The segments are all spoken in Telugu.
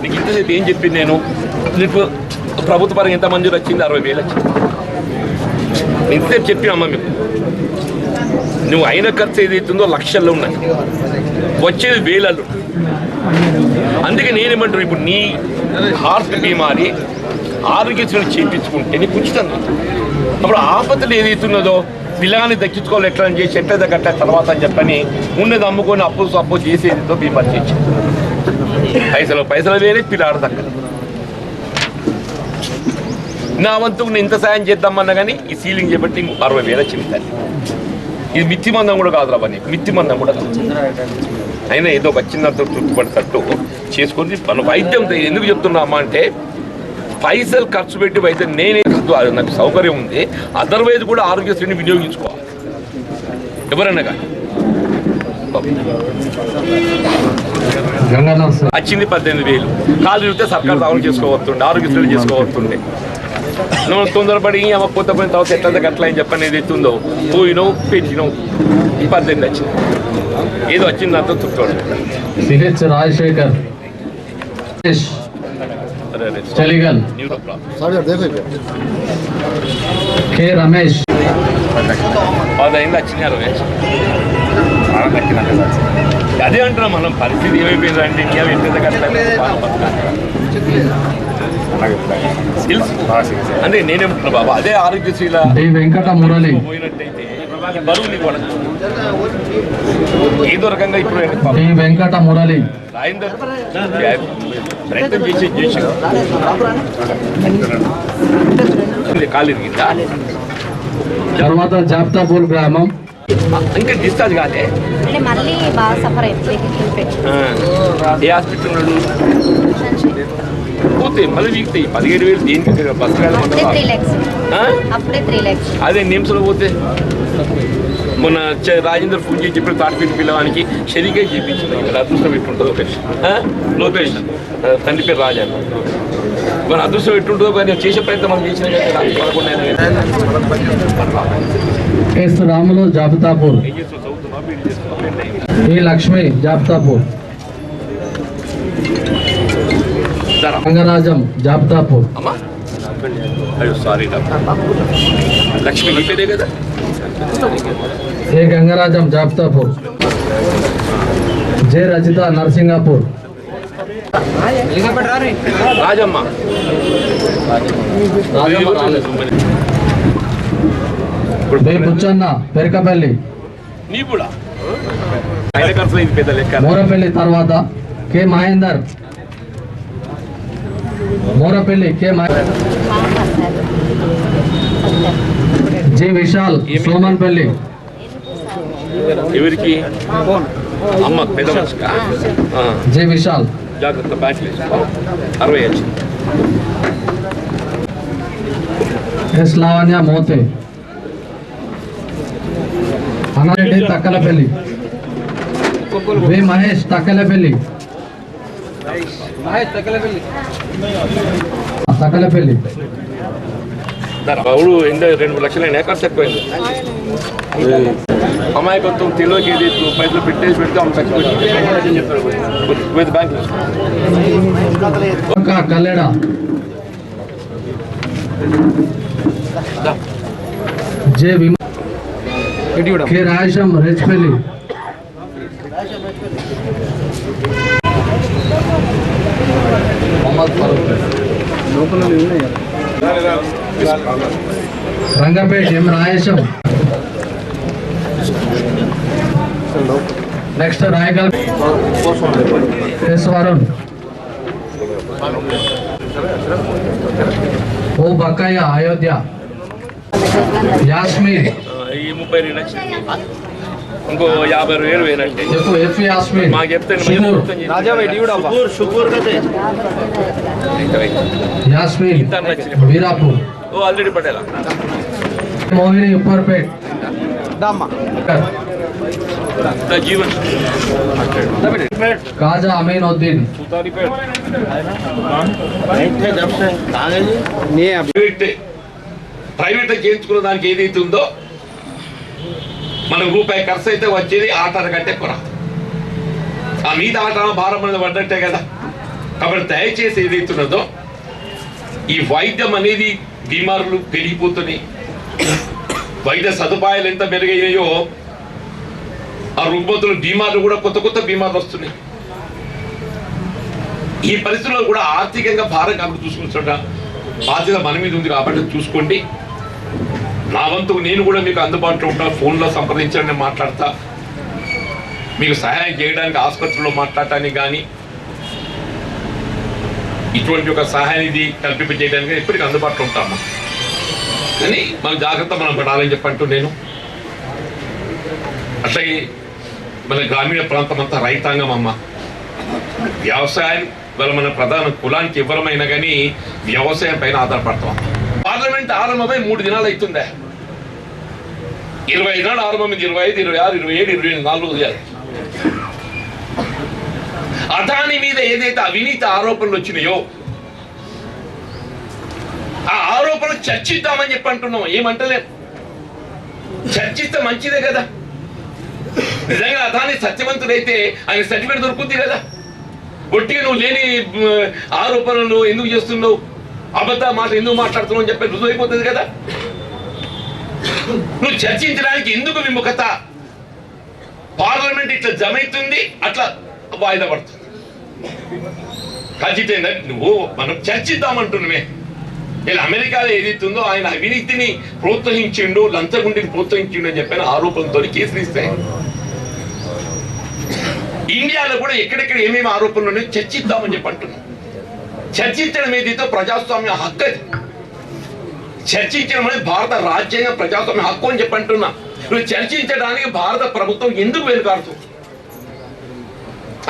నీకు ఇంతసేపు ఏం చెప్పింది నేను? నీకు ప్రభుత్వ పరంగా ఎంత మంజూరు వచ్చింది? 60,000 వచ్చింది. ఇంతసేపు చెప్పినమ్మా మీకు. నువ్వు అయిన ఖర్చు ఏదైతుందో లక్షల్లో ఉన్నాయి, వచ్చేది వేలల్లో. అందుకే నేనేమంటాను, ఇప్పుడు నీ హార్ట్ బీమారి ఆరోగ్యశ్రీ చేయించుకుంటే నీకు ఉచితంగా. అప్పుడు ఆపత్తులు ఏదైతున్నదో పిల్లగాన్ని దక్కించుకోవాలి, ఎట్లా అని చేసి ఎట్లా కట్ట తర్వాత అని చెప్పని ఉన్నది అమ్ముకొని అప్పు చేసేదితో బీమా చేసి పైసలు వేరే పిల్లాడు దక్కదు. నా వంతుకు నేను ఇంత సాయం చేద్దామన్నా కానీ ఈ సీలింగ్ చేపట్టి 60,000 వచ్చింది. ఇది మిత్తి మందం కూడా కాదు రావని, మిత్తి మందం కూడా కాదు. అయినా ఏదో వచ్చినంత తృప్తిపడేటట్టు చేసుకొని మనం వైద్యం ఎందుకు చెప్తున్నామా అంటే, పైసలు ఖర్చు పెట్టి వైద్యం నేనే కాదు, నాకు సౌకర్యం ఉంది. అదర్వైజ్ కూడా ఆరోగ్యశ్రీని వినియోగించుకోవాలి ఎవరైనా కానీ. వచ్చింది 18,000, కాలు తిరిగితే సర్కారు దావలు చేసుకోవస్తుండే, ఆరోగ్యశ్రీ చేసుకోవస్తుండే. నువ్వు తొందరపడి కొత్త పని తర్వాత ఎట్లా అట్లా అని చెప్పని ఏది ఎత్తుందో పోయినావు పెట్టినావు, 18 వచ్చింది. ఏదో వచ్చింది అంతా తృప్తి. సిహెచ్ రాజశేఖర్, చలిగల్, కే రమేష్, అదైంది వచ్చినాయి 60,000. అదే అంటున్నాం మనం, పరిస్థితి ఏమైపోయిందంటే ఇండియా ఎంత అంటే నేనేమంటున్నా బాబా, అదే ఆరోగ్యశ్రీల వెంకట మురళి పోయినట్టయితే బరువు నీకు ఏదో రకంగా ఇప్పుడు వెంకట మురళి రాయిందర్ ప్రయత్నం చేసి కాలు ఇరిగిందా? తర్వాత జాప్తాపూర్ గ్రామం ఇంకా డిశ్చార్జ్ కాలే. మళ్ళీ బాగా సఫర్ అయిపోయింది. ఏ హాస్పిటల్ ఉన్నాడు? పోతే మళ్ళీ వీక్తాయి 17,000 దేనికి? బస్ అదే నిమ్స్లో పోతే మొన్న రాజేందర్ ఫోన్ చేసి చెప్పిన తాటిపేట పిల్లవానికి షరీకే చేయించింది. ఇక్కడ అదృష్టం పెట్టుంటుంది లోకేష్ తండ్రి పేరు రాజా. మన అదృష్టం పెట్టుంటుందో కానీ చేసే ప్రయత్నం మనం చేసిన ఎస్ రాములు జాబితాపూర్, ఏ లక్ష్మి జాబితాపూర్, రంగరాజం జాబితాపూర్. అమ్మా అయ్యో సారీ లక్ష్మి నీ పేరే కదా. ఏ గంగరాజం జాబితాపూర్, జే రజిత నర్సింగాపూర్, రాజమ్మ బే బుచ్చన్న పెరకపల్లి, నీ కూడా ఆయన ఖర్చులో ఇది పెద్ద లెక్క. మోరపల్లి తర్వాత K Mahender, Morapalli K G Vishal Somanpalli. ఎవరికి? అమ్మ పెద్ద మనిషికా? జి విశాల్ జాగ్రత్త బ్యాంక్ 60 వచ్చింది. ఎస్ లావణ్య మోతే, అన్నారెడ్డి తక్కలపల్లి, వి మహేష్ తక్కలపల్లి, తక్కలపల్లి. బాబుడు 2 లక్షలు అయినా ఖర్చు ఎక్కువైంది. అమాయకత్వం తెలియక ఏది పైసలు పెట్టేసి పెడితే ఆమె చచ్చిపోయింది చెప్తారు బ్యాంక్. కల్లెడ, జే కె రాజేశం రేచ్పల్లి, రంగపేట్ ఎం రాయేశం. నెక్స్ట్ రాయగల్ ఎస్ వరుణ్, ఓ బక్కయ్య అయోధ్య, యాస్మిన్ ఈ 32 వచ్చింది. ఇంకో 50,000 వేనంటే ఎఫ్ యాస్మిన్, మాకు చెప్తే యాస్మిన్ వీరాపూర్, ఓ ఆల్రెడీ పడేలా మోహిని ఉప్పర్పేట్, జీవన్ కాజా అమీనుద్దీన్, ప్రైవేట్ చేయించుకున్న దానికి ఏదైతే ఉందో మనకు రూపాయి ఖర్చు అయితే వచ్చేది 6 కంటే ఎక్కువ. ఆ మీద ఆట భారం అనేది పడ్డట్టే కదా. కాబట్టి దయచేసి ఏదైతున్నదో ఈ వైద్యం అనేది బీమారులు పెరిగిపోతున్నాయి. వైద్య సదుపాయాలు ఎంత మెరుగయ్యాయో ఆ రుగ్మతులు బీమార్లు కూడా కొత్త కొత్త బీమార్లు వస్తున్నాయి. ఈ పరిస్థితుల్లో కూడా ఆర్థికంగా భారం కాబట్టి చూసుకుంటా బాధ్యత మన మీద ఉంది కాబట్టి చూసుకోండి. నా వంతుకు నేను కూడా మీకు అందుబాటులో ఉంటాను. ఫోన్లో సంప్రదించండి, నేను మాట్లాడతా. మీకు సహాయం చేయడానికి ఆసుపత్రిలో మాట్లాడటానికి కానీ ఇటువంటి ఒక సహాయాన్ని కల్పింపజేయడానికి ఎప్పటికీ అందుబాటులో ఉంటాము. కానీ మన జాగ్రత్త మనం పడాలని చెప్పంటూ నేను అట్లాగే మన గ్రామీణ ప్రాంతం అంతా రైతాంగం అమ్మ. వ్యవసాయం వల్ల మన ప్రధాన కులానికి ఎవరమైనా కానీ వ్యవసాయం పైన ఆధారపడతాం. పార్లమెంట్ ఆరంభమై 3 దినాలు అవుతుందా? 25 నాడు ఆరంభమైంది. 25, 26, 27, 28, 4 రోజులు. అదాని మీద ఏదైతే అవినీతి ఆరోపణలు వచ్చినాయో ఆ ఆరోపణలు చర్చిద్దామని చెప్పి అంటున్నాం. ఏమంటలేదు, చర్చిస్తే మంచిదే కదా. నిజంగా అదాని సత్యవంతుడైతే ఆయన సర్టిఫికేట్ దొరుకుతుంది కదా. ఒట్టిగా నువ్వు లేని ఆరోపణలు ఎందుకు చేస్తున్నావు, అబద్ధ మాట ఎందుకు మాట్లాడుతున్నావు అని చెప్పి రుజువైపోతుంది కదా. నువ్వు చర్చించడానికి ఎందుకు విముఖత? పార్లమెంట్ ఇట్లా జమైతుంది, అట్లా వాయిదా పడుతుంది. ఖచ్చితంగా నువ్వు మనం చర్చిద్దామంటున్నామే. ఇలా అమెరికాలో ఏదైతుందో ఆయన అవినీతిని ప్రోత్సహించిండు, లంచగుండిని ప్రోత్సహించిండు అని చెప్పిన ఆరోపణలతో కేసులు ఇస్తాయి. ఇండియాలో కూడా ఎక్కడెక్కడ ఏమేమి ఆరోపణలు ఉన్నాయో చర్చిద్దామని చెప్పి అంటున్నాం. చర్చించడం ఏదైతే ప్రజాస్వామ్య హక్కు. అది చర్చించడం అనేది భారత రాజ్యాంగ ప్రజాస్వామ్య హక్కు అని చెప్పి అంటున్నా. నువ్వు చర్చించడానికి భారత ప్రభుత్వం ఎందుకు వెనుకాడుతుంది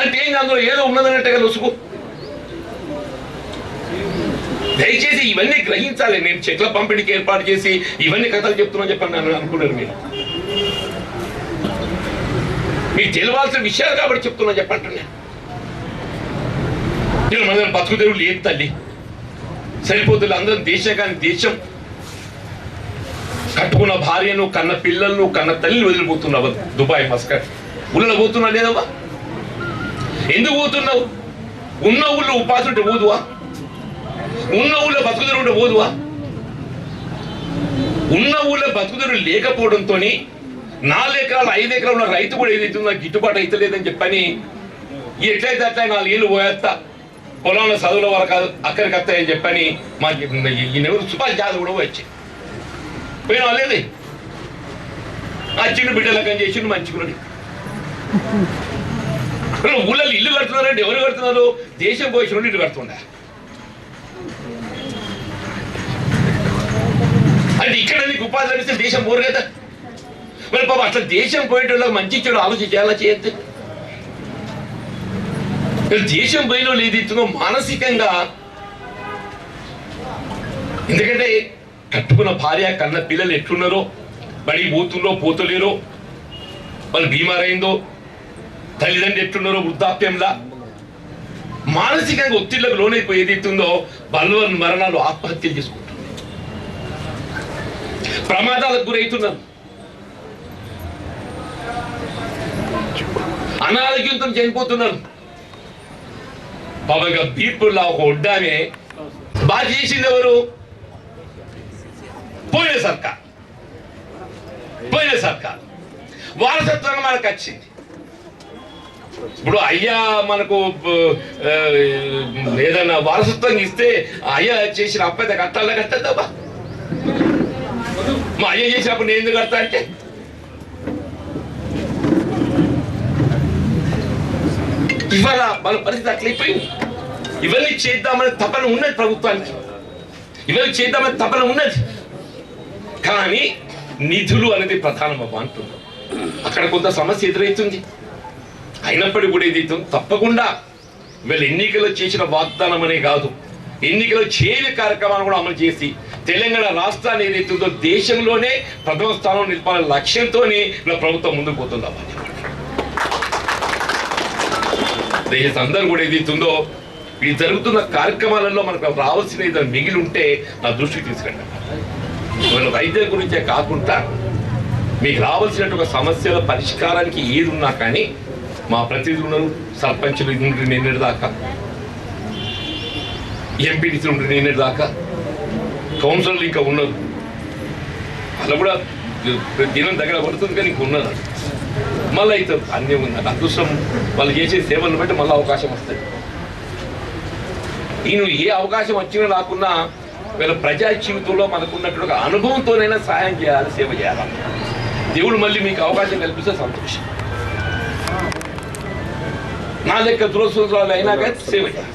అంటే ఏం అందులో ఏదో ఉన్నదన్నట్టుగా లొసుకు. దయచేసి ఇవన్నీ గ్రహించాలి. నేను చెట్ల పంపిణీకి ఏర్పాటు చేసి ఇవన్నీ కథలు చెప్తున్నా చెప్పని నన్ను అనుకున్నారు. మీకు తెలియాల్సిన విషయాలు కాబట్టి చెప్తున్నా చెప్పంటున్నా. నేను మన బతుకు తెరువు లేదు తల్లి, సరిపోతుంది. అందరం దేశం కానీ దేశం కట్టుకున్న భార్యను, కన్న పిల్లలను, కన్న తల్లిని వదిలిపోతున్నావు. దుబాయ్, మస్కట్ ఊళ్ళో పోతున్నా లేదమ్మా? ఎందుకు పోతున్నావు? ఉన్న ఊళ్ళో ఉపాధి ఉంటే పోదువా? ఉన్న ఊళ్ళో బతుకుదరు ఉంటే పోదువా? ఉన్న ఊళ్ళో బతుకుదరు లేకపోవడంతో 4 ఎకరాలు 5 ఎకరాలు ఉన్న రైతు కూడా ఏదైతుందో గిట్టుబాటు అవుతలేదని చెప్పని ఎట్లయితే అట్లా 4 ఏళ్ళు పోయేస్తా, పొలంలో చదువుల వరకు అక్కడికి వస్తాయని చెప్పని మాకు ఈయనెవరు సుభాష్ జాదవ్ కూడా వచ్చి పోయిన వాళ్ళేది ఆ చిన్న బిడ్డలకని చేసి మంచుకున్నాడు. ఊళ్ళో ఇల్లు కడుతున్నారంటే ఎవరు కడుతున్నారు? దేశం పోయిన ఇల్లు కడుతుండ. అంటే ఇక్కడ నీకు ఉపాధి లభిస్తే దేశం పోరు కదా. మరి పాప అట్లా దేశం పోయేటోళ్ళకి మంచి చెడు ఆలోచించాలా చేయొద్దు. దేశం పోయిన వాళ్ళు ఏదైతుందో మానసికంగా, ఎందుకంటే కట్టుకున్న భార్య, కన్న పిల్లలు ఎట్లున్నారో, బడి పోతుందో పోతలేరో, వాళ్ళు బీమారైందో, తల్లిదండ్రులు ఎట్లున్నారో వృద్ధాప్యంలా మానసికంగా ఒత్తిళ్లకు లోనైపోయి ఏదైతుందో బలవన్ మరణాలు, ఆత్మహత్యలు చేసుకుంటున్నారు, ప్రమాదాలకు గురవుతున్నారు, అనారోగ్యంతో చనిపోతున్నారు. బాబాగా బీర్పుల్లా ఒక ఒడ్డామే బాగా చేసింది ఎవరు? పోయిన సర్కార్ వారసత్వంగా మనకు వచ్చింది. ఇప్పుడు అయ్యా మనకు ఏదైనా వారసత్వం ఇస్తే అయ్యా చేసిన అప్పైతే కట్టద్దబ్బా. మా అయ్య చేసినప్పుడు నేను ఎందుకు కడతా అంటే ఇవాళ మన పరిస్థితి అట్లయిపోయింది. ఇవన్నీ చేద్దామని తపన ఉన్నది ప్రభుత్వానికి, ఇవన్నీ చేద్దామని తపన ఉన్నది. కానీ నిధులు అనేది ప్రధానమవ్వ అంటున్నాం. అక్కడ కొంత సమస్య ఎదురవుతుంది. అయినప్పటికీ కూడా ఇది తప్పకుండా వీళ్ళు ఎన్నికల్లో చేసిన వాగ్దానం అనే కాదు, ఎన్నికల్లో చేయని కార్యక్రమాన్ని కూడా అమలు చేసి తెలంగాణ రాష్ట్రాన్ని ఏదైతుందో దేశంలోనే ప్రథమ స్థానం నిలపాలనే లక్ష్యంతో ప్రభుత్వం ముందుకు పోతుందమ్మా. దేశ అందరూ కూడా ఏదైతుందో ఈ జరుగుతున్న కార్యక్రమాలలో మనకు రావాల్సిన ఏదైనా మిగిలి ఉంటే నా దృష్టికి తీసుకెళ్ళండి. మన వైద్యం గురించే కాకుండా మీకు రావాల్సినటువంటి సమస్యల పరిష్కారానికి ఏది ఉన్నా కానీ మా ప్రతినిధులు ఉన్నారు, సర్పంచులు నుండి నిన్నటి దాకా, ఎంపీటీసీ నుండి నిన్నటి దాకా, కౌన్సిలర్లు ఇంకా ఉన్నారు. అలా కూడా దినం దగ్గర పడుతుంది కానీ ఇంక ఉన్నారు. మళ్ళీ అవుతుంది అన్నీ ఉంది. అదృష్టం వాళ్ళు చేసే సేవలను బట్టి మళ్ళీ అవకాశం వస్తుంది. ఈయన ఏ అవకాశం వచ్చినా రాకున్నా వీళ్ళ ప్రజా జీవితంలో మనకున్నట్టు ఒక అనుభవంతోనైనా సాయం చేయాలి, సేవ చేయాలి. దేవుడు మళ్ళీ మీకు అవకాశం కల్పిస్తే సంతోషం. నా లెక్క దురదృష్టరాలు అయినా కానీ సేవ చేయాలి.